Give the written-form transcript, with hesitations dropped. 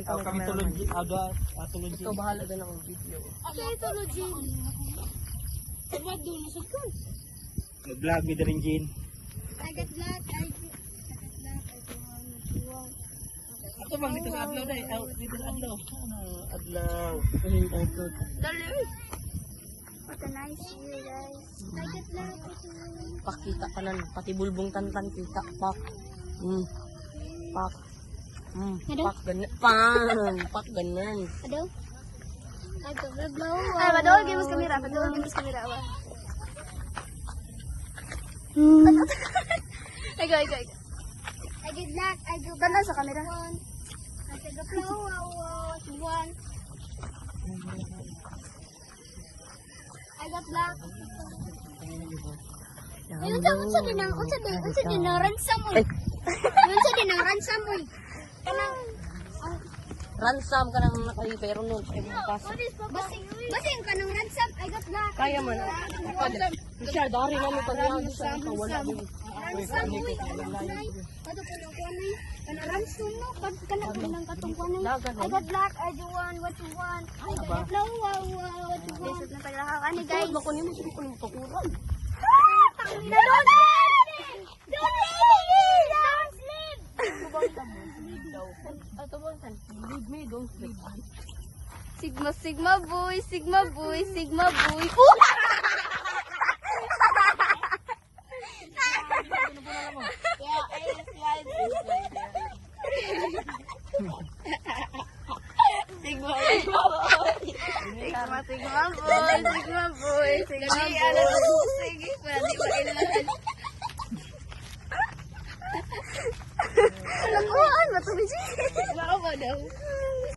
Ikaw kami tulog tulog. Ikaw bahala doon ng video. Okay, tulog Jin. Sabad doon sa kun. Nag-vlog mi rin Jin. I got black. Ato bang dito sa adlaw dai. Dito sa adlaw. Adlaw. Dali. What a nice view, guys. I got black. Pakita ka nan, pati bulbong tantan kita. Pak. Pak. Pak ganun. Pak ganun. Aduh. Agak berbau. Ay, padahal gimus kamera, padahal gimus kamera. Ayo. I get black, I go back sa kamera. I take a flower, one. I got black. Unsa din ang ransom mo? Unsa din ang ransom mo? Kanang Ransom ka nang nakahipero nun. Ay, bukas. basing ka ng ransom, I got black. Kaya man. Siya, dari namin pag nangagin sa ito. Wala din. Ransom mo. Kato po ng kuanay. Kanang ransom mo. Kanang pinang katong kuanay. I got black, I do one, what you want. I got flower, what you want. Isip na paglakakani, guys. Guys, makunin mo siya kung tukuran. Don't sleep! Don't sleep! Leave me, don't sleep. Sigma boy, Sigma boy. Sigma boy. Sige, pwede ba ilan? Alakuan, matubig siya. Baka ba daw?